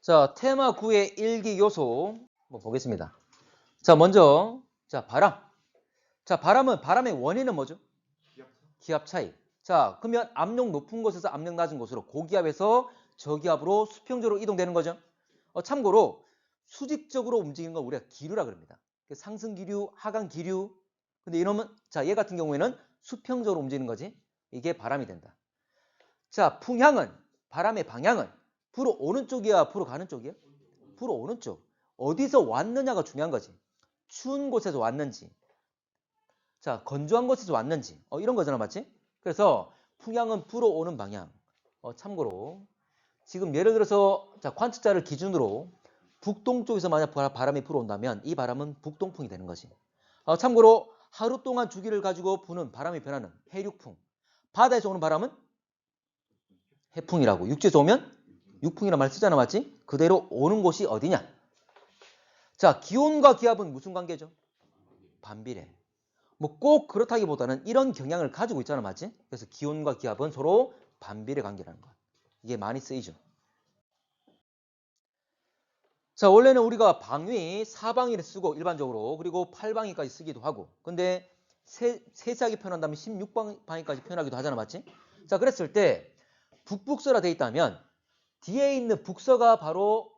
자, 테마 9의 일기 요소 한번 보겠습니다. 자, 먼저 자, 바람. 자, 바람의 원인은 뭐죠? 기압 차이. 자, 그러면 압력 높은 곳에서 압력 낮은 곳으로 고기압에서 저기압으로 수평적으로 이동되는 거죠. 참고로 수직적으로 움직이는 걸 우리가 기류라 그럽니다. 상승 기류, 하강 기류. 근데 이러면 자, 얘 같은 경우에는 수평적으로 움직이는 거지. 이게 바람이 된다. 자, 풍향은 바람의 방향은 불어 오는 쪽이야, 불어 가는 쪽이야? 불어 오는 쪽. 어디서 왔느냐가 중요한 거지. 추운 곳에서 왔는지, 자, 건조한 곳에서 왔는지, 이런 거잖아, 맞지? 그래서 풍향은 불어오는 방향. 참고로 지금 예를 들어서 자, 관측자를 기준으로 북동쪽에서 만약 바람이 불어온다면 이 바람은 북동풍이 되는 거지. 참고로 하루 동안 주기를 가지고 부는 바람의 변화는 해륙풍. 바다에서 오는 바람은 해풍이라고. 육지에서 오면 육풍이라는 말 쓰잖아, 맞지? 그대로 오는 곳이 어디냐? 자, 기온과 기압은 무슨 관계죠? 반비례. 뭐 꼭 그렇다기보다는 이런 경향을 가지고 있잖아, 맞지? 그래서 기온과 기압은 서로 반비례 관계라는 거. 이게 많이 쓰이죠. 자, 원래는 우리가 방위, 사방위를 쓰고 일반적으로 그리고 8방위까지 쓰기도 하고 근데 세세하게 표현한다면 16방위까지 표현하기도 하잖아, 맞지? 자, 그랬을 때 북북서라 돼 있다면 뒤에 있는 북서가 바로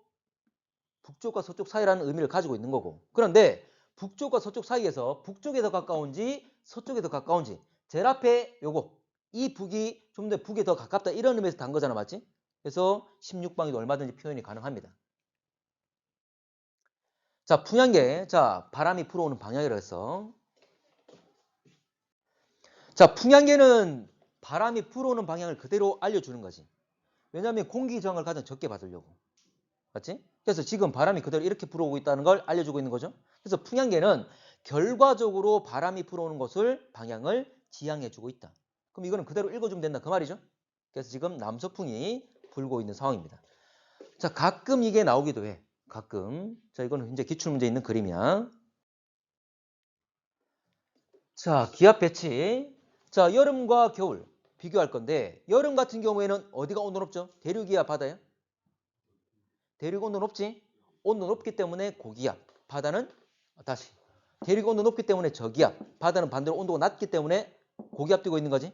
북쪽과 서쪽 사이라는 의미를 가지고 있는 거고 그런데 북쪽과 서쪽 사이에서 북쪽에 더 가까운지 서쪽에 더 가까운지 제일 앞에 요거 이 북이 좀 더 북에 더 가깝다 이런 의미에서 단 거잖아, 맞지? 그래서 16방위도 얼마든지 표현이 가능합니다. 자, 풍향계. 자, 바람이 불어오는 방향이라고 했어. 자, 풍향계는 바람이 불어오는 방향을 그대로 알려주는 거지. 왜냐하면 공기 저항을 가장 적게 받으려고. 맞지? 그래서 지금 바람이 그대로 이렇게 불어오고 있다는 걸 알려주고 있는 거죠. 그래서 풍향계는 결과적으로 바람이 불어오는 것을 방향을 지향해주고 있다. 그럼 이거는 그대로 읽어주면 된다. 그 말이죠. 그래서 지금 남서풍이 불고 있는 상황입니다. 자, 가끔 이게 나오기도 해. 가끔. 자, 이거는 이제 기출문제 있는 그림이야. 자, 기압 배치. 자, 여름과 겨울 비교할 건데 여름 같은 경우에는 어디가 온도 높죠? 대륙이야, 바다야? 대륙 온도 높지? 온도 높기 때문에 고기압. 바다는 다시 대륙 온도 높기 때문에 저기압. 바다는 반대로 온도가 낮기 때문에 고기압 뛰고 있는 거지.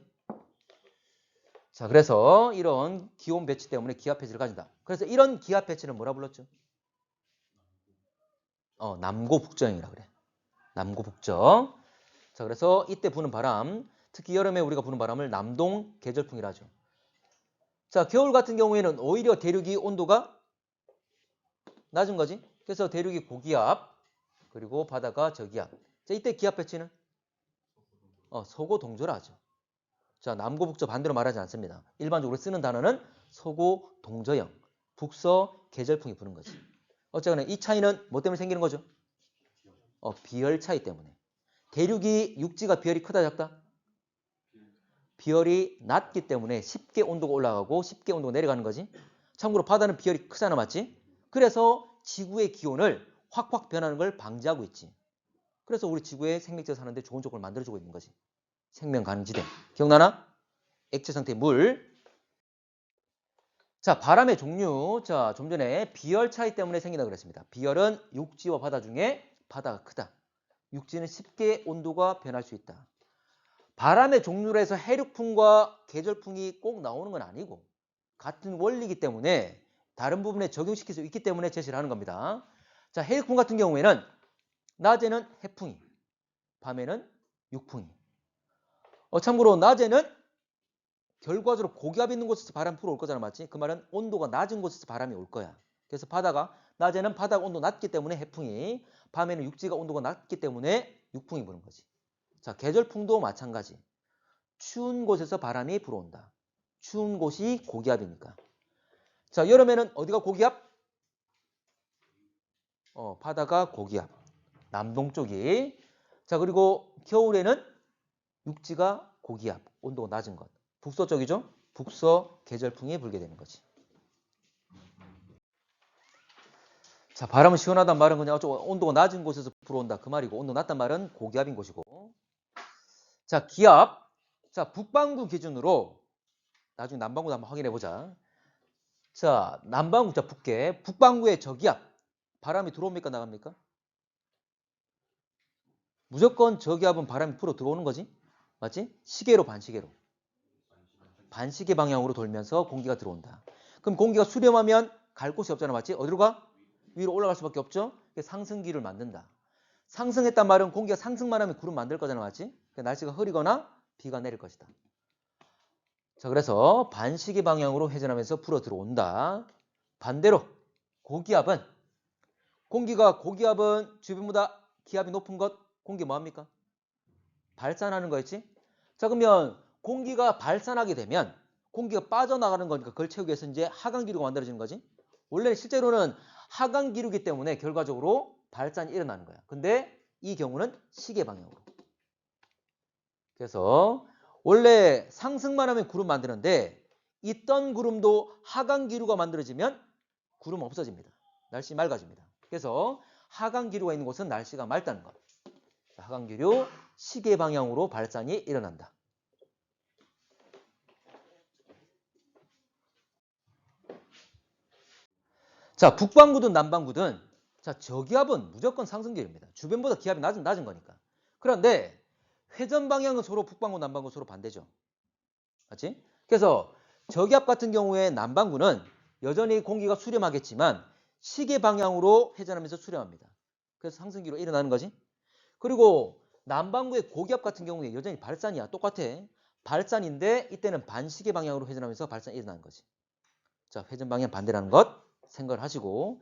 자, 그래서 이런 기온 배치 때문에 기압 배치를 가진다. 그래서 이런 기압 배치는 뭐라 불렀죠? 남고북저형이라 그래. 남고북저. 자, 그래서 이때 부는 바람, 특히 여름에 우리가 부는 바람을 남동 계절풍이라 하죠. 자, 겨울 같은 경우에는 오히려 대륙이 온도가 낮은 거지. 그래서 대륙이 고기압, 그리고 바다가 저기압. 자, 이때 기압 배치는 서고 동저라 하죠. 자, 남고 북저 반대로 말하지 않습니다. 일반적으로 쓰는 단어는 서고 동저형, 북서 계절풍이 부는 거지. 어쨌거나 이 차이는 뭐 때문에 생기는 거죠? 비열 차이 때문에. 대륙이 육지가 비열이 크다 작다? 비열이 낮기 때문에 쉽게 온도가 올라가고 쉽게 온도가 내려가는 거지. 참고로 바다는 비열이 크잖아, 맞지? 그래서 지구의 기온을 확확 변하는 걸 방지하고 있지. 그래서 우리 지구에 생명체 사는데 좋은 조건을 만들어주고 있는 거지. 생명 가능지대. 기억나나? 액체 상태의 물. 자, 바람의 종류. 자, 좀 전에 비열 차이 때문에 생긴다고 그랬습니다. 비열은 육지와 바다 중에 바다가 크다. 육지는 쉽게 온도가 변할 수 있다. 바람의 종류로 해서 해륙풍과 계절풍이 꼭 나오는 건 아니고 같은 원리이기 때문에 다른 부분에 적용시킬 수 있기 때문에 제시를 하는 겁니다. 자, 해륙풍 같은 경우에는 낮에는 해풍이, 밤에는 육풍이. 참고로 낮에는 결과적으로 고기압 있는 곳에서 바람 불어올 거잖아, 맞지? 그 말은 온도가 낮은 곳에서 바람이 올 거야. 그래서 낮에는 바다가 온도 낮기 때문에 해풍이, 밤에는 육지가 온도가 낮기 때문에 육풍이 부는 거지. 자, 계절풍도 마찬가지. 추운 곳에서 바람이 불어온다. 추운 곳이 고기압이니까. 자, 여름에는 어디가 고기압? 바다가 고기압. 남동쪽이. 자, 그리고 겨울에는 육지가 고기압. 온도가 낮은 것. 북서쪽이죠? 북서 계절풍이 불게 되는 거지. 자, 바람은 시원하단 말은 그냥 온도가 낮은 곳에서 불어온다. 그 말이고, 온도 낮단 말은 고기압인 곳이고. 자, 기압. 자, 북반구 기준으로 나중에 남반구도 한번 확인해 보자. 자, 남반구, 자, 북계. 북반구의 저기압. 바람이 들어옵니까? 나갑니까? 무조건 저기압은 바람이 불어 들어오는 거지. 맞지? 시계로 반시계로. 반시계 방향으로 돌면서 공기가 들어온다. 그럼 공기가 수렴하면 갈 곳이 없잖아. 맞지? 어디로 가? 위로 올라갈 수밖에 없죠? 상승기를 만든다. 상승했단 말은 공기가 상승만 하면 구름 만들 거잖아. 맞지? 날씨가 흐리거나 비가 내릴 것이다. 자, 그래서 반시계 방향으로 회전하면서 불어 들어온다. 반대로 고기압은 고기압은 주변보다 기압이 높은 것 공기 뭐합니까? 발산하는 거였지? 자, 그러면 공기가 발산하게 되면 공기가 빠져나가는 거니까 그걸 채우기 위해서 이제 하강기류가 만들어지는 거지. 원래 실제로는 하강기류이기 때문에 결과적으로 발산이 일어나는 거야. 근데 이 경우는 시계 방향으로. 그래서 원래 상승만 하면 구름 만드는데 있던 구름도 하강기류가 만들어지면 구름 없어집니다. 날씨 맑아집니다. 그래서 하강기류가 있는 곳은 날씨가 맑다는 것. 하강기류 시계 방향으로 발산이 일어난다. 자, 북반구든 남반구든 자, 저기압은 무조건 상승기류입니다. 주변보다 기압이 낮은 거니까. 그런데 회전 방향은 서로 북반구, 남반구 서로 반대죠. 맞지? 그래서 저기압 같은 경우에 남반구는 여전히 공기가 수렴하겠지만 시계 방향으로 회전하면서 수렴합니다. 그래서 상승기로 일어나는 거지. 그리고 남반구의 고기압 같은 경우에 여전히 발산이야. 똑같아. 발산인데 이때는 반시계 방향으로 회전하면서 발산이 일어나는 거지. 자, 회전 방향 반대라는 것 생각을 하시고.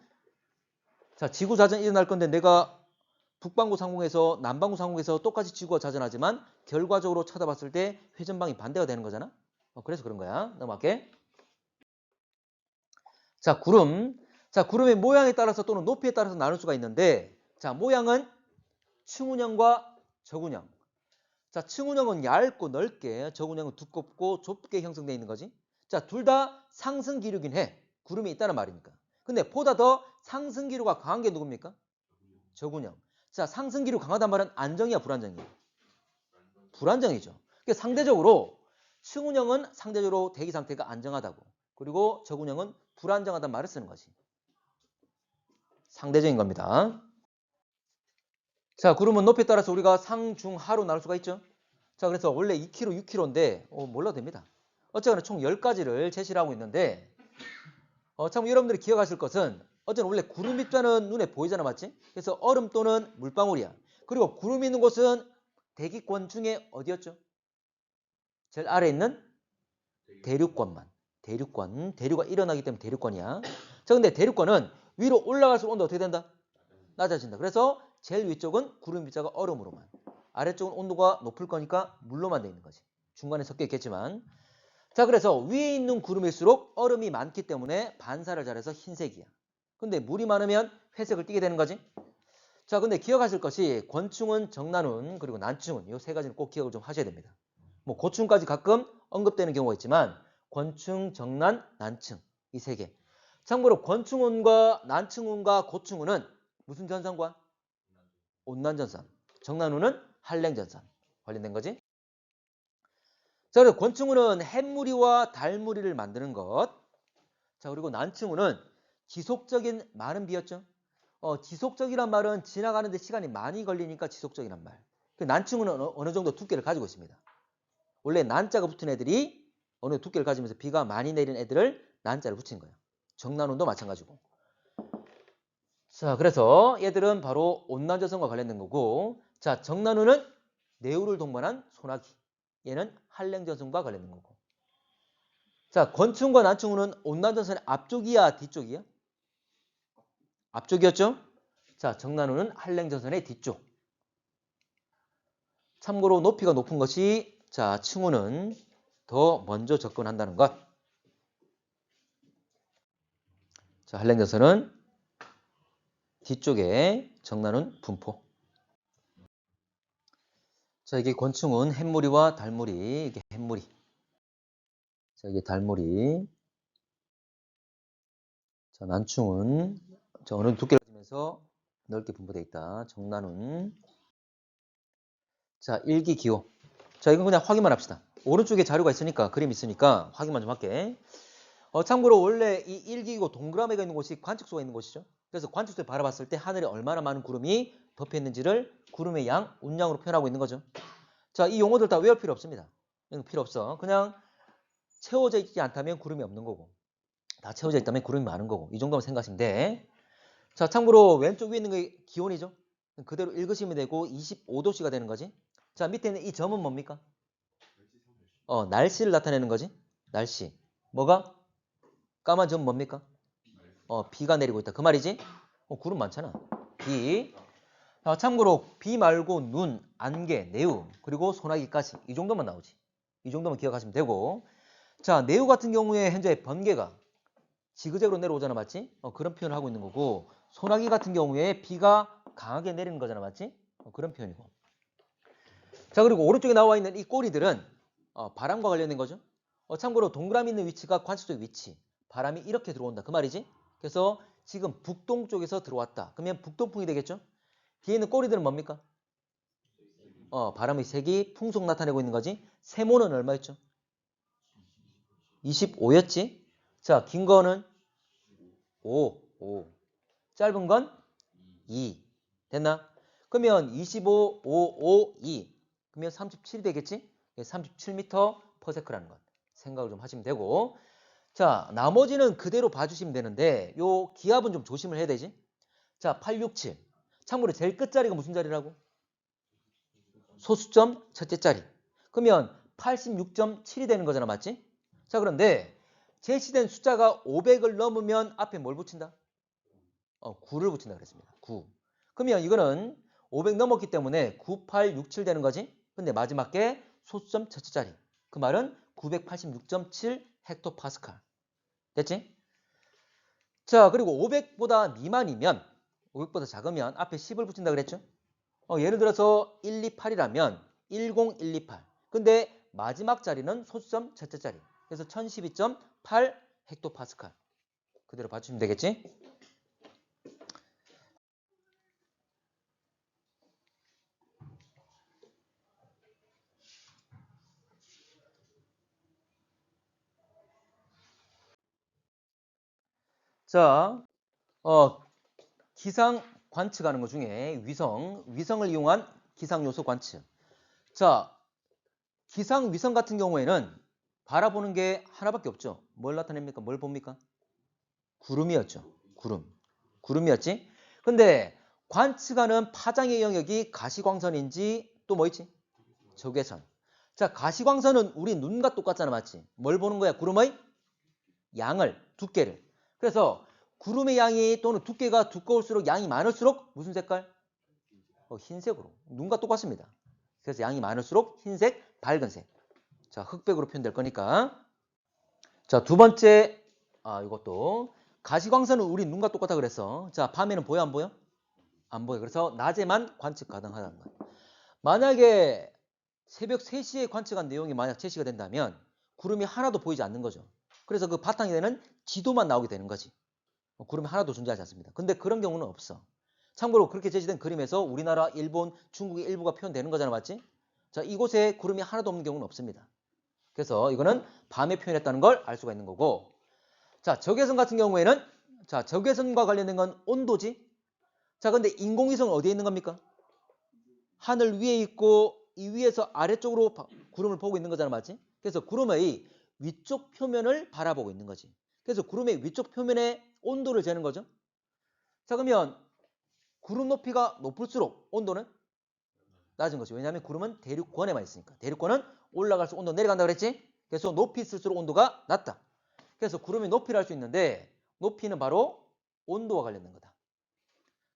자, 지구 자전 일어날 건데 내가 북반구 상공에서 남반구 상공에서 똑같이 지구가 자전하지만 결과적으로 쳐다봤을 때 회전 방향이 반대가 되는 거잖아. 그래서 그런 거야. 넘어갈게. 자, 구름. 자, 구름의 모양에 따라서 또는 높이에 따라서 나눌 수가 있는데 자, 모양은 층운형과 저운형. 자, 층운형은 얇고 넓게, 저운형은 두껍고 좁게 형성되어 있는 거지. 자, 둘 다 상승 기류긴 해. 구름이 있다는 말이니까. 근데 보다 더 상승 기류가 강한 게 누굽니까? 저운형. 자, 상승 기류 강하단 말은 안정이야, 불안정이야? 불안정이죠. 그러니까 상대적으로 층운형은 상대적으로 대기 상태가 안정하다고. 그리고 저운형은 불안정하다는 말을 쓰는 거지. 상대적인 겁니다. 자, 구름은 높이에 따라서 우리가 상, 중, 하로 나눌 수가 있죠. 자, 그래서 원래 2km, 6km인데 몰라도 됩니다. 어쨌거나 총 10가지를 제시를 하고 있는데 참 여러분들이 기억하실 것은 어쨌든 원래 구름 입자는 눈에 보이잖아, 맞지? 그래서 얼음 또는 물방울이야. 그리고 구름이 있는 곳은 대기권 중에 어디였죠? 제일 아래에 있는 대륙권만. 대륙권. 대류가 일어나기 때문에 대륙권이야. 자, 근데 대륙권은 위로 올라갈수록 온도가 어떻게 된다? 낮아진다. 그래서 제일 위쪽은 구름 입자가 얼음으로만. 아래쪽은 온도가 높을 거니까 물로만 돼 있는 거지. 중간에 섞여 있겠지만. 자, 그래서 위에 있는 구름일수록 얼음이 많기 때문에 반사를 잘해서 흰색이야. 근데 물이 많으면 회색을 띠게 되는 거지. 자, 근데 기억하실 것이 권충은, 정난운, 그리고 난충은 이 세 가지는 꼭 기억을 좀 하셔야 됩니다. 뭐 고충까지 가끔 언급되는 경우가 있지만 권충, 정난, 난충 이 세 개. 참고로 권충운과 난충운과 고충운은 무슨 전선과? 온난전선. 정난운은 한랭전선. 관련된 거지. 자, 그리고 권충운은 햇무리와 달무리를 만드는 것. 자, 그리고 난충운은 지속적인 많은 비였죠. 지속적이란 말은 지나가는데 시간이 많이 걸리니까 지속적이란 말. 난충운은 어느 정도 두께를 가지고 있습니다. 원래 난자가 붙은 애들이 어느 두께를 가지면서 비가 많이 내린 애들을 난자를 붙인 거예요. 정난운도 마찬가지고. 자, 그래서 얘들은 바로 온난전선과 관련된 거고, 자, 정난운은 내우를 동반한 소나기. 얘는 한랭전선과 관련된 거고. 자, 권충과 난충운은 온난전선의 앞쪽이야, 뒤쪽이야? 앞쪽이었죠? 자, 정난운은 한랭전선의 뒤쪽. 참고로 높이가 높은 것이 자, 층운은 더 먼저 접근한다는 것. 자, 한랭전선은 뒤쪽에 정난운 분포. 자, 이게 권충운 햇무리와 달무리. 이게 햇무리. 자, 이게 달무리. 자, 난충은 자, 어느 두께를 가지면서 넓게 분포되어 있다. 정난운. 자, 일기기호. 자, 이건 그냥 확인만 합시다. 오른쪽에 자료가 있으니까 그림 있으니까 확인만 좀 할게. 참고로 원래 이 일기이고 동그라미가 있는 곳이 관측소가 있는 곳이죠. 그래서 관측소에 바라봤을 때 하늘에 얼마나 많은 구름이 덮여 있는지를 구름의 양, 운량으로 표현하고 있는 거죠. 자, 이 용어들 다 외울 필요 없습니다. 이거 필요 없어. 그냥 채워져 있지 않다면 구름이 없는 거고, 다 채워져 있다면 구름이 많은 거고, 이 정도만 생각하시면 돼. 자, 참고로 왼쪽 위에 있는 게 기온이죠. 그대로 읽으시면 되고 25도씨가 되는 거지. 자, 밑에 있는 이 점은 뭡니까? 날씨를 나타내는 거지. 날씨. 뭐가? 까만 점 뭡니까? 비가 내리고 있다. 그 말이지? 구름 많잖아. 비. 참고로 비 말고 눈, 안개, 내우, 그리고 소나기까지 이 정도만 나오지. 이 정도만 기억하시면 되고. 자, 내우 같은 경우에 현재 번개가 지그재그로 내려오잖아, 맞지? 그런 표현을 하고 있는 거고, 소나기 같은 경우에 비가 강하게 내리는 거잖아, 맞지? 그런 표현이고. 자, 그리고 오른쪽에 나와 있는 이 꼬리들은 바람과 관련된 거죠. 참고로 동그라미 있는 위치가 관측소의 위치. 바람이 이렇게 들어온다. 그 말이지? 그래서 지금 북동쪽에서 들어왔다. 그러면 북동풍이 되겠죠? 뒤에 있는 꼬리들은 뭡니까? 바람의 색이 풍속 나타내고 있는 거지. 세모는 얼마였죠? 25였지? 자, 긴 거는 5. 짧은 건 2. 됐나? 그러면 25, 5, 2. 그러면 37이 되겠지? 37m/s라는 것. 생각을 좀 하시면 되고. 자, 나머지는 그대로 봐주시면 되는데 요 기압은 좀 조심을 해야 되지. 자, 867. 참고로 제일 끝자리가 무슨 자리라고? 소수점 첫째 자리. 그러면 86.7이 되는 거잖아, 맞지? 자, 그런데 제시된 숫자가 500을 넘으면 앞에 뭘 붙인다? 9를 붙인다 그랬습니다. 9. 그러면 이거는 500 넘었기 때문에 9867 되는 거지. 근데 마지막 게 소수점 첫째 자리. 그 말은 986.7 헥토파스칼. 됐지? 자, 그리고 500보다 미만이면 500보다 작으면 앞에 10을 붙인다 그랬죠? 예를 들어서 128이라면 10128. 근데 마지막 자리는 소수점 첫째 자리. 그래서 1012.8 헥토파스칼. 그대로 봐주시면 되겠지? 자, 기상 관측하는 것 중에 위성을 이용한 기상 요소 관측. 자, 기상 위성 같은 경우에는 바라보는 게 하나밖에 없죠. 뭘 나타냅니까? 뭘 봅니까? 구름이었죠. 구름이었지. 근데 관측하는 파장의 영역이 가시광선인지 또 뭐 있지? 적외선. 자, 가시광선은 우리 눈과 똑같잖아, 맞지? 뭘 보는 거야? 구름의 양을, 두께를. 그래서 구름의 양이 또는 두께가 두꺼울수록 양이 많을수록 무슨 색깔? 흰색으로. 눈과 똑같습니다. 그래서 양이 많을수록 흰색, 밝은색. 자, 흑백으로 표현될 거니까. 자, 두 번째, 이것도 가시광선은 우리 눈과 똑같다 그랬어. 자, 밤에는 보여, 안 보여? 안 보여. 그래서 낮에만 관측 가능하다는 거야. 만약에 새벽 3시에 관측한 내용이 만약 제시가 된다면 구름이 하나도 보이지 않는 거죠. 그래서 그 바탕이 되는 지도만 나오게 되는 거지. 구름이 하나도 존재하지 않습니다. 근데 그런 경우는 없어. 참고로 그렇게 제시된 그림에서 우리나라, 일본, 중국의 일부가 표현되는 거잖아, 맞지? 자, 이곳에 구름이 하나도 없는 경우는 없습니다. 그래서 이거는 밤에 표현했다는 걸 알 수가 있는 거고. 자, 적외선 같은 경우에는 자, 적외선과 관련된 건 온도지. 자, 근데 인공위성은 어디에 있는 겁니까? 하늘 위에 있고 이 위에서 아래쪽으로 구름을 보고 있는 거잖아, 맞지? 그래서 구름의 위쪽 표면을 바라보고 있는 거지. 그래서 구름의 위쪽 표면의 온도를 재는 거죠. 자, 그러면 구름 높이가 높을수록 온도는 낮은 거죠. 왜냐하면 구름은 대륙권에만 있으니까. 대륙권은 올라갈수록 온도 내려간다 그랬지? 그래서 높이 있을수록 온도가 낮다. 그래서 구름의 높이를 할 수 있는데 높이는 바로 온도와 관련된 거다.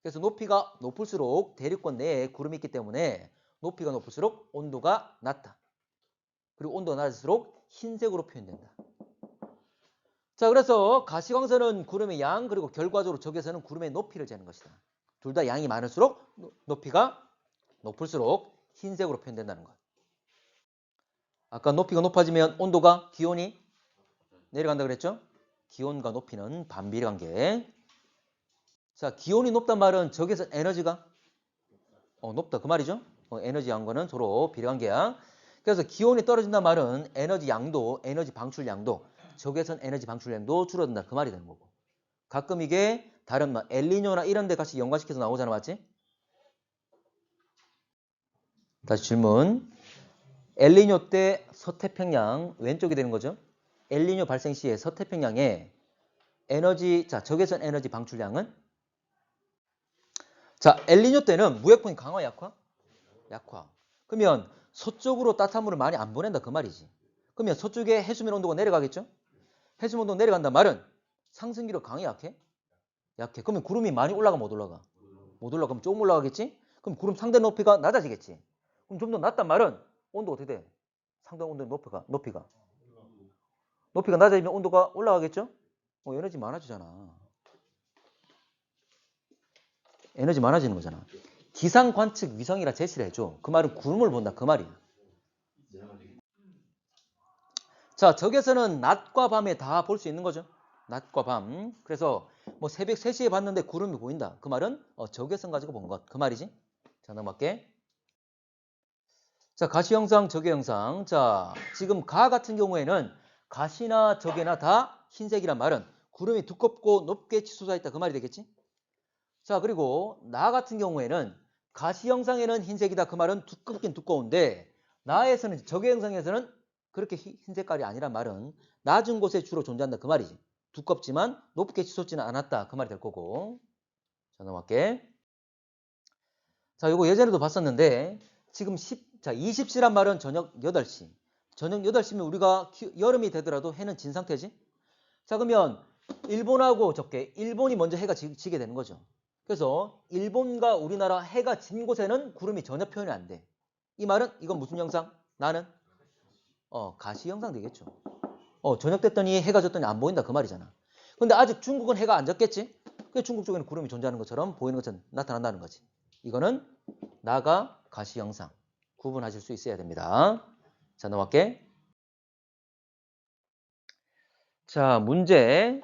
그래서 높이가 높을수록 대륙권 내에 구름이 있기 때문에 높이가 높을수록 온도가 낮다. 그리고 온도가 낮을수록 흰색으로 표현된다. 자, 그래서 가시광선은 구름의 양, 그리고 결과적으로 적외선은 구름의 높이를 재는 것이다. 둘 다 양이 많을수록 높이가 높을수록 흰색으로 표현된다는 것. 아까 높이가 높아지면 온도가, 기온이 내려간다 그랬죠? 기온과 높이는 반비례 관계. 자, 기온이 높단 말은 적외선 에너지가 높다 그 말이죠? 에너지 양과는 서로 비례 관계야. 그래서 기온이 떨어진단 말은 에너지 양도, 에너지 방출 양도, 적외선 에너지 방출량도 줄어든다. 그 말이 되는 거고. 가끔 이게 다른 뭐 엘니뇨나 이런 데 같이 연관시켜서 나오잖아. 맞지? 다시 질문. 엘니뇨 때 서태평양 왼쪽이 되는 거죠. 엘니뇨 발생 시에 서태평양의 에너지, 자, 적외선 에너지 방출량은? 자, 엘니뇨 때는 무역풍이 강화, 약화? 약화. 그러면 서쪽으로 따뜻한 물을 많이 안 보낸다. 그 말이지. 그러면 서쪽에 해수면 온도가 내려가겠죠? 해수면 온도가 내려간다 말은 상승기로 강해, 약해? 약해. 그러면 구름이 많이 올라가, 못 올라가? 못 올라가. 그럼 조금 올라가겠지? 그럼 구름 상대 높이가 낮아지겠지? 그럼 좀 더 낮단 말은 온도가 어떻게 돼? 상대 온도 높이가 낮아지면 온도가 올라가겠죠? 에너지 많아지잖아. 에너지 많아지는 거잖아. 기상 관측 위성이라 제시를 해줘. 그 말은 구름을 본다. 그 말이야. 자, 적외선은 낮과 밤에 다 볼 수 있는 거죠. 낮과 밤. 그래서 뭐 새벽 3시에 봤는데 구름이 보인다. 그 말은 적외선 가지고 본 것. 그 말이지. 자, 넘어갈게. 자, 가시 영상, 적외 영상. 자, 지금 가 같은 경우에는 가시나 적외나 다 흰색이란 말은 구름이 두껍고 높게 치솟아 있다. 그 말이 되겠지? 자, 그리고 나 같은 경우에는 가시 영상에는 흰색이다. 그 말은 두껍긴 두꺼운데 나에서는 적외 영상에서는 그렇게 흰 색깔이 아니란 말은 낮은 곳에 주로 존재한다. 그 말이지. 두껍지만 높게 치솟지는 않았다. 그 말이 될 거고. 자, 넘어갈게. 자, 요거 예전에도 봤었는데 지금 20시란 말은 저녁 8시. 저녁 8시면 우리가 여름이 되더라도 해는 진 상태지. 자, 그러면 일본하고 적게 일본이 먼저 해가 지게 되는 거죠. 그래서 일본과 우리나라 해가 진 곳에는 구름이 전혀 표현이 안 돼. 이 말은 이건 무슨 영상? 나는 가시 영상 되겠죠. 저녁 됐더니 해가 졌더니 안 보인다 그 말이잖아. 근데 아직 중국은 해가 안 졌겠지? 그 중국 쪽에는 구름이 존재하는 것처럼 보이는 것처럼 나타난다는 거지. 이거는 나가 가시 영상 구분하실 수 있어야 됩니다. 자, 넘어갈게. 자, 문제.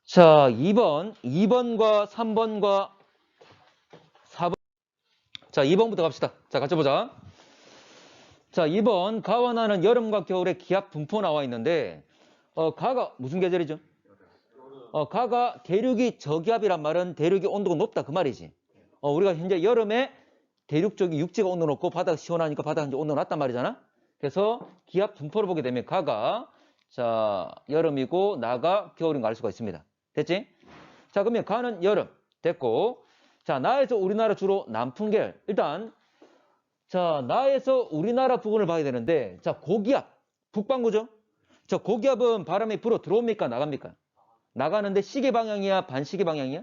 자, 2번과 3번과 4번. 자, 2번부터 갑시다. 자, 같이 보자. 자, 2번 가와 나는 여름과 겨울에 기압 분포 나와 있는데 가가 무슨 계절이죠? 가가 대륙이 저기압이란 말은 대륙의 온도가 높다 그 말이지. 우리가 현재 여름에 대륙 쪽이 육지가 온도 높고 바다가 시원하니까 바다가 이제 온도가 낮단 말이잖아. 그래서 기압 분포를 보게 되면 가가 자 여름이고 나가 겨울인 거 알 수가 있습니다. 됐지? 자, 그러면 가는 여름 됐고, 자 나에서 우리나라 주로 남풍계열. 일단 자 나에서 우리나라 부분을 봐야 되는데, 자 고기압 북반구죠. 저 고기압은 바람이 불어 들어옵니까 나갑니까? 나가는데 시계 방향이야 반시계 방향이야?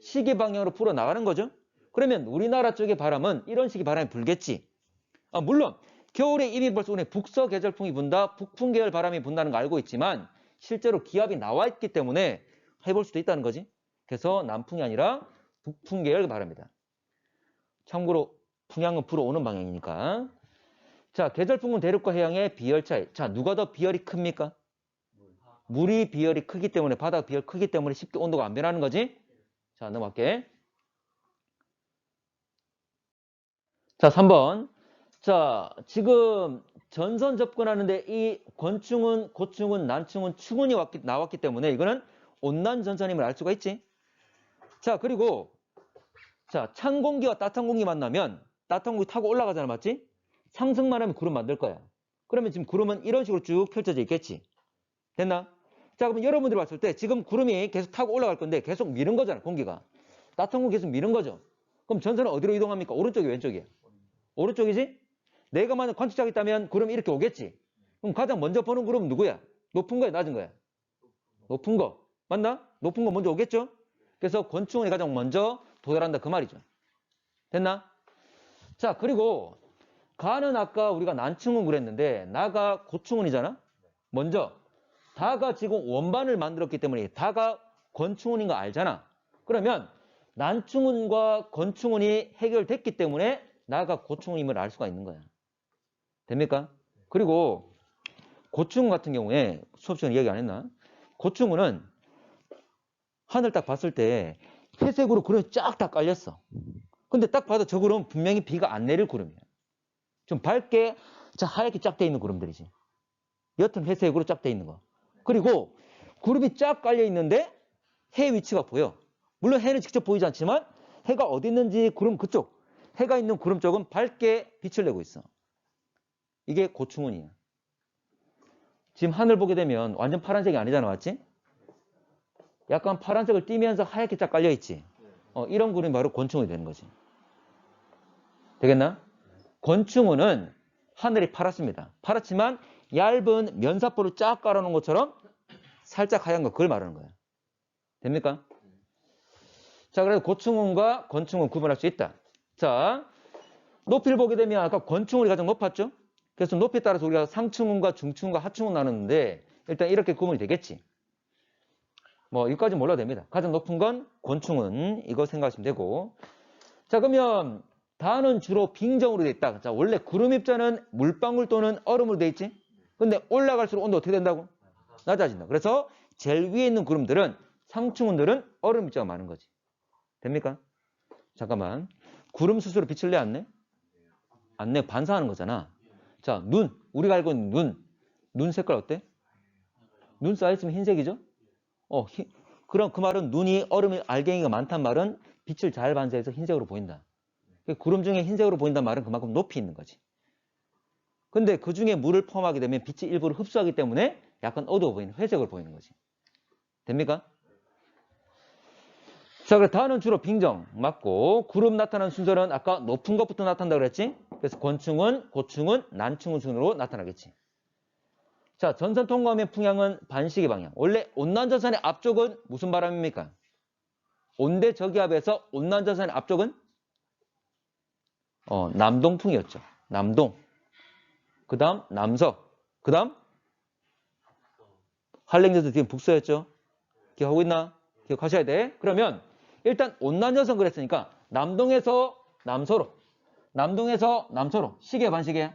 시계 방향으로 불어 나가는 거죠. 그러면 우리나라 쪽의 바람은 이런 식의 바람이 불겠지. 물론 겨울에 이미 벌써 우리 북서 계절풍이 분다, 북풍 계열 바람이 분다는 거 알고 있지만 실제로 기압이 나와 있기 때문에 해볼 수도 있다는 거지. 그래서 남풍이 아니라 북풍 계열 바람이다. 참고로 풍향은 불어오는 방향이니까. 자, 계절풍은 대륙과 해양의 비열 차이. 자, 누가 더 비열이 큽니까? 물이 비열이 크기 때문에, 바다가 비열 크기 때문에 쉽게 온도가 안 변하는 거지. 자, 넘어갈게. 자, 3번. 자, 지금 전선 접근하는데 이 권충은, 고충은, 난충은, 충운이 나왔기 때문에 이거는 온난 전선임을 알 수가 있지. 자, 그리고 자, 찬 공기와 따뜻한 공기 만나면 따뜻한 공기 타고 올라가잖아, 맞지? 상승만 하면 구름 만들 거야. 그러면 지금 구름은 이런 식으로 쭉 펼쳐져 있겠지. 됐나? 자, 그러면 여러분들이 봤을 때 지금 구름이 계속 타고 올라갈 건데 계속 미는 거잖아, 공기가. 따뜻한 공기 계속 미는 거죠. 그럼 전선은 어디로 이동합니까? 오른쪽이 왼쪽이야? 오른쪽이지? 내가 만약 관측자가 있다면 구름이 이렇게 오겠지. 그럼 가장 먼저 보는 구름은 누구야? 높은 거야, 낮은 거야? 높은 거. 맞나? 높은 거 먼저 오겠죠? 그래서 권충원이 가장 먼저 도달한다 그 말이죠. 됐나? 자, 그리고 가는 아까 우리가 난충운 그랬는데 나가 고충운이잖아? 먼저 다가 지금 원반을 만들었기 때문에 다가 권충운인 거 알잖아. 그러면 난충운과 권충운이 해결됐기 때문에 나가 고충운임을 알 수가 있는 거야. 됩니까? 그리고 고충운 같은 경우에 수업 시간에 이야기 안 했나? 고충운은 하늘 딱 봤을 때 회색으로 구름이 쫙 다 깔렸어. 근데 딱 봐도 저 구름은 분명히 비가 안 내릴 구름이야. 좀 밝게 하얗게 쫙 돼 있는 구름들이지. 옅은 회색으로 쫙 돼 있는 거. 그리고 구름이 쫙 깔려 있는데 해 위치가 보여. 물론 해는 직접 보이지 않지만 해가 어디 있는지 구름 그쪽, 해가 있는 구름 쪽은 밝게 빛을 내고 있어. 이게 고충운이야. 지금 하늘 보게 되면 완전 파란색이 아니잖아, 맞지? 약간 파란색을 띠면서 하얗게 쫙 깔려 있지. 이런 구름이 바로 권충운이 되는 거지. 되겠나? 권충운은 하늘이 파랗습니다. 파랗지만 얇은 면사포를 쫙 깔아놓은 것처럼 살짝 하얀 거, 그걸 말하는 거예요. 됩니까? 자, 그래서 고충운과 권충운 구분할 수 있다. 자, 높이를 보게 되면 아까 권충운이 가장 높았죠? 그래서 높이에 따라서 우리가 상충운과 중충운과 하충운 나누는데 일단 이렇게 구분이 되겠지. 뭐 여기까지 몰라도 됩니다. 가장 높은 건 권충운, 이거 생각하시면 되고. 자, 그러면 다는 주로 빙정으로 돼 있다. 자, 원래 구름 입자는 물방울 또는 얼음으로 돼 있지. 근데 올라갈수록 온도 어떻게 된다고? 낮아진다. 그래서 제일 위에 있는 구름들은, 상충운들은 얼음 입자가 많은 거지. 됩니까? 잠깐만. 구름 스스로 빛을 내 안 내? 안 내. 반사하는 거잖아. 자, 눈. 우리가 알고 있는 눈. 눈 색깔 어때? 눈 쌓여있으면 흰색이죠? 그럼 그 말은 눈이 얼음이 알갱이가 많단 말은 빛을 잘 반사해서 흰색으로 보인다. 구름 중에 흰색으로 보인단 말은 그만큼 높이 있는 거지. 근데 그 중에 물을 포함하게 되면 빛이 일부를 흡수하기 때문에 약간 어두워 보이는 회색으로 보이는 거지. 됩니까? 자, 그래서 다는 주로 빙정 맞고, 구름 나타나는 순서는 아까 높은 것부터 나타난다 그랬지? 그래서 권충운, 고충운, 난충운 순으로 나타나겠지. 자, 전선 통과하면 풍향은 반시계 방향. 원래 온난전선의 앞쪽은 무슨 바람입니까? 온대 저기압에서 온난전선의 앞쪽은 남동풍이었죠. 남동. 그 다음 남서. 그 다음 한랭전선 뒤에 북서였죠. 기억하고 있나? 기억하셔야 돼. 그러면 일단 온난전선 그랬으니까 남동에서 남서로, 남동에서 남서로. 시계 반시계.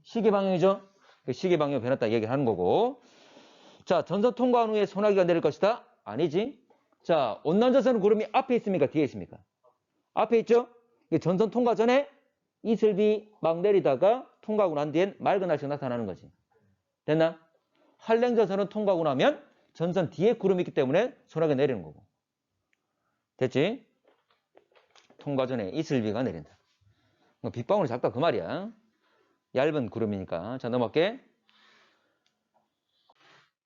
시계 방향이죠. 시계 방향 변했다 얘기를 하는 거고. 자, 전선 통과한 후에 소나기가 내릴 것이다? 아니지. 자, 온난전선은 구름이 앞에 있습니까? 뒤에 있습니까? 앞에 있죠? 전선 통과 전에 이슬비 막 내리다가 통과하고 난 뒤엔 맑은 날씨가 나타나는 거지. 됐나? 한랭전선은 통과하고 나면 전선 뒤에 구름이 있기 때문에 소나기가 내리는 거고. 됐지? 통과 전에 이슬비가 내린다. 빗방울이 작다 그 말이야. 얇은 구름이니까. 자, 넘어갈게.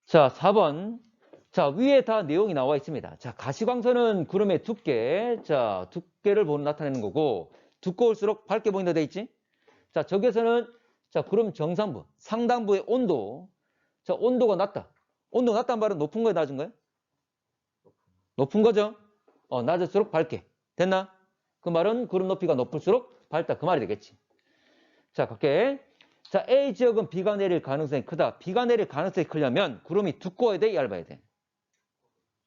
자, 4번. 자, 위에 다 내용이 나와 있습니다. 자, 가시광선은 구름의 두께. 자, 두께를 나타내는 거고, 두꺼울수록 밝게 보인다 돼 있지? 자, 저기에서는 자, 구름 정상부, 상단부의 온도. 자, 온도가 낮다. 온도가 낮다는 말은 높은 거야, 낮은 거야? 높은 거죠? 낮을수록 밝게. 됐나? 그 말은 구름 높이가 높을수록 밝다. 그 말이 되겠지. 자, 갈게. 자, A 지역은 비가 내릴 가능성이 크다. 비가 내릴 가능성이 크려면 구름이 두꺼워야 돼, 얇아야 돼?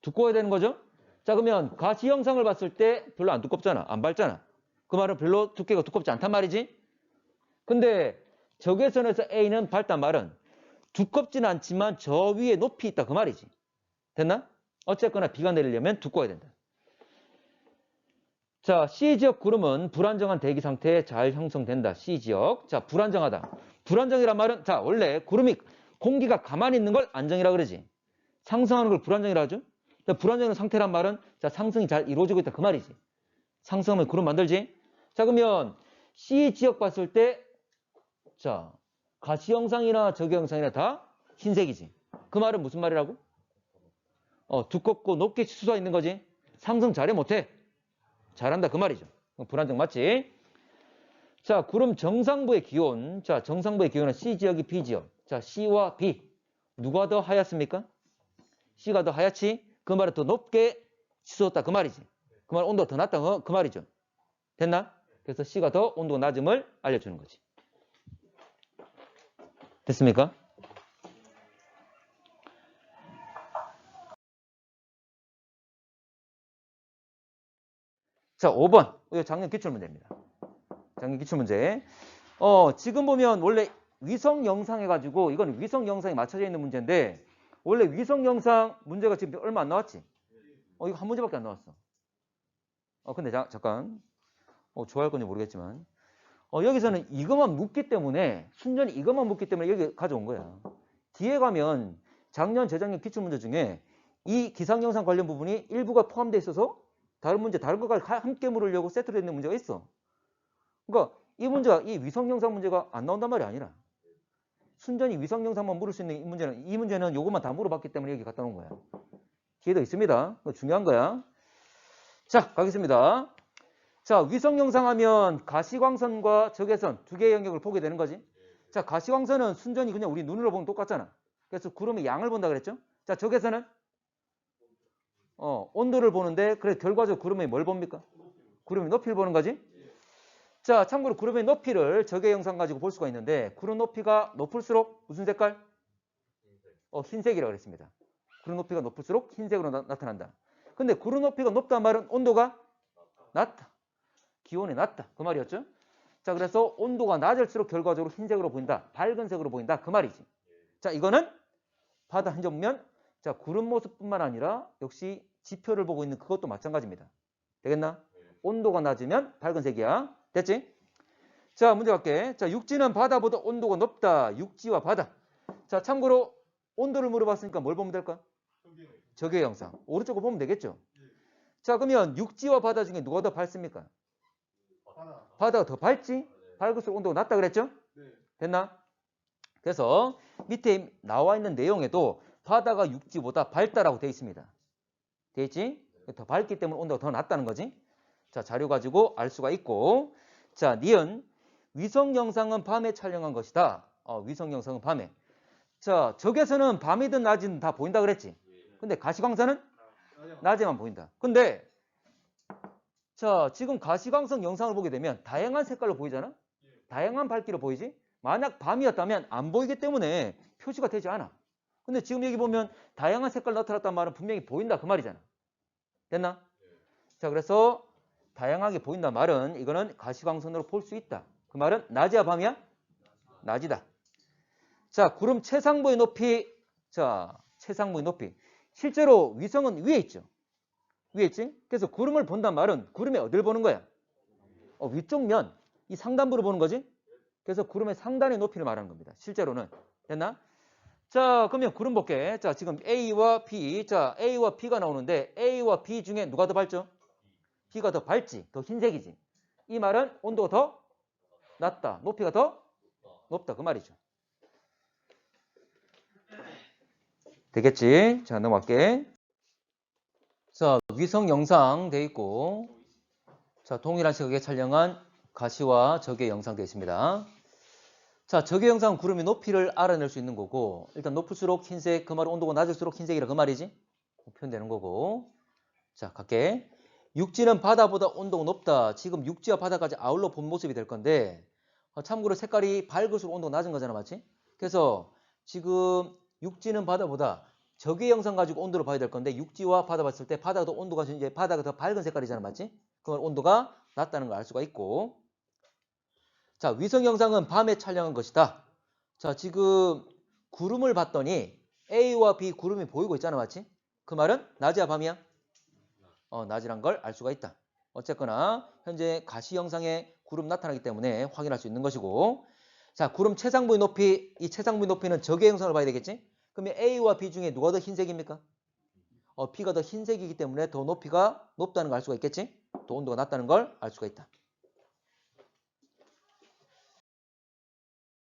두꺼워야 되는 거죠? 자, 그러면 가시 영상을 봤을 때 별로 안 두껍잖아. 안 밝잖아. 그 말은 별로 두께가 두껍지 않단 말이지? 근데 적외선에서 A는 밝단 말은 두껍지는 않지만 저 위에 높이 있다. 그 말이지. 됐나? 어쨌거나 비가 내리려면 두꺼워야 된다. 자, C지역 구름은 불안정한 대기 상태에 잘 형성된다. C지역. 자, 불안정하다. 불안정이란 말은 자, 원래 구름이 공기가 가만히 있는 걸 안정이라 그러지. 상승하는 걸 불안정이라 하죠. 자, 불안정한 상태란 말은 자, 상승이 잘 이루어지고 있다. 그 말이지. 상승하면 구름 만들지. 자, 그러면 C지역 봤을 때 자, 가시 영상이나 적외 영상이나 다 흰색이지. 그 말은 무슨 말이라고? 두껍고 높게 치솟아 있는 거지. 상승 잘해 못해? 잘한다 그 말이죠. 불안정 맞지? 자, 구름 정상부의 기온. 자, 정상부의 기온은 C지역이 B지역. 자, C와 B. 누가 더 하얗습니까? C가 더 하얗지? 그 말은 더 높게 치솟았다 그 말이지. 그 말 온도가 더 낮다 그 말이죠. 됐나? 그래서 C가 더 온도가 낮음을 알려주는 거지. 됐습니까? 자, 5번. 이거 작년 기출문제입니다. 작년 기출문제. 지금 보면 원래 위성 영상 해가지고 이건 위성 영상에 맞춰져 있는 문제인데 원래 위성 영상 문제가 지금 얼마 안 나왔지? 이거 한 문제밖에 안 나왔어. 근데 잠깐. 좋아할 건지 모르겠지만. 여기서는 이것만 묻기 때문에 순전히 이것만 묻기 때문에 여기 가져온 거야. 뒤에 가면 작년, 재작년 기출문제 중에 이 기상영상 관련 부분이 일부가 포함되어 있어서 다른 문제, 다른 것과 함께 물으려고 세트로 있는 문제가 있어. 그러니까 이 문제가 이 위성영상 문제가 안 나온단 말이 아니라 순전히 위성영상만 물을 수 있는 이 문제는 요것만 다 물어봤기 때문에 여기 갖다 놓은 거야. 뒤에도 있습니다. 그거 중요한 거야. 자, 가겠습니다. 자, 위성영상 하면 가시광선과 적외선 두 개의 영역을 보게 되는 거지. 자, 가시광선은 순전히 그냥 우리 눈으로 보면 똑같잖아. 그래서 구름의 양을 본다 그랬죠. 자, 적외선은 온도를 보는데 그래 결과적으로 구름의 뭘 봅니까? 구름의 높이를 보는 거지. 자, 참고로 구름의 높이를 적외 영상 가지고 볼 수가 있는데 구름 높이가 높을수록 무슨 색깔? 흰색이라고 그랬습니다. 구름 높이가 높을수록 흰색으로 나타난다. 근데 구름 높이가 높다는 말은 온도가 낮다. 기온이 낮다. 그 말이었죠. 자, 그래서 온도가 낮을수록 결과적으로 흰색으로 보인다. 밝은색으로 보인다. 그 말이지. 자, 이거는 바다 한 점면 자, 구름 모습뿐만 아니라 역시 지표를 보고 있는 그것도 마찬가지입니다. 되겠나? 온도가 낮으면 밝은색이야. 됐지? 자, 문제 갈게. 자, 육지는 바다보다 온도가 높다. 육지와 바다. 자, 참고로 온도를 물어봤으니까 뭘 보면 될까? 적외 영상. 오른쪽으로 보면 되겠죠? 자, 그러면 육지와 바다 중에 누가 더 밝습니까? 바다가 더 밝지? 밝을수록 온도가 낮다 그랬죠? 됐나? 그래서 밑에 나와 있는 내용에도 바다가 육지보다 밝다라고 되어 있습니다. 되어 있지? 더 밝기 때문에 온도가 더 낮다는 거지. 자, 자료 가지고 알 수가 있고. 자, 니은 위성 영상은 밤에 촬영한 것이다. 위성 영상은 밤에. 자, 적외선은 밤이든 낮이든 다 보인다 그랬지. 근데 가시광선은 낮에만 보인다. 근데 자, 지금 가시광선 영상을 보게 되면 다양한 색깔로 보이잖아? 다양한 밝기로 보이지? 만약 밤이었다면 안 보이기 때문에 표시가 되지 않아. 근데 지금 여기 보면 다양한 색깔 나타났단 말은 분명히 보인다 그 말이잖아. 됐나? 자, 그래서 다양하게 보인다 말은 이거는 가시광선으로 볼 수 있다. 그 말은 낮이야 밤이야? 낮이다. 자, 구름 최상부의 높이. 자, 최상부의 높이. 실제로 위성은 위에 있죠. 위에 있지? 그래서 구름을 본단 말은 구름의 어딜 보는 거야? 위쪽 면, 이 상단부를 보는 거지? 그래서 구름의 상단의 높이를 말하는 겁니다. 실제로는. 됐나? 자, 그러면 구름 볼게. 자, 지금 A와 B. 자, A와 B가 나오는데 A와 B 중에 누가 더 밝죠? B가 더 밝지. 더 흰색이지. 이 말은 온도가 더 낮다. 높이가 더 높다. 그 말이죠. 되겠지? 자, 넘어갈게. 자, 위성 영상 돼 있고, 자, 동일한 시각에 촬영한 가시와 적외 영상 되어 있습니다. 자, 적외 영상 구름의 높이를 알아낼 수 있는 거고, 일단 높을수록 흰색, 그 말은 온도가 낮을수록 흰색이라 그 말이지? 표현되는 거고. 자, 갈게. 육지는 바다보다 온도가 높다. 지금 육지와 바다까지 아울러 본 모습이 될 건데, 참고로 색깔이 밝을수록 온도가 낮은 거잖아, 맞지? 그래서 지금 육지는 바다보다 적외 영상 가지고 온도를 봐야 될 건데 육지와 바다 봤을 때 바다가 더 온도가 이제 바다가 더 밝은 색깔이잖아, 맞지? 그건 온도가 낮다는 걸 알 수가 있고. 자, 위성 영상은 밤에 촬영한 것이다. 자, 지금 구름을 봤더니 A와 B 구름이 보이고 있잖아, 맞지? 그 말은 낮이야, 밤이야? 낮이란 걸 알 수가 있다. 어쨌거나 현재 가시 영상에 구름 나타나기 때문에 확인할 수 있는 것이고. 자, 구름 최상부의 높이, 이 최상부의 높이는 적외 영상을 봐야 되겠지? 그러면 A와 B 중에 누가 더 흰색입니까? B가 더 흰색이기 때문에 더 높이가 높다는 걸 알 수가 있겠지? 더 온도가 낮다는 걸 알 수가 있다.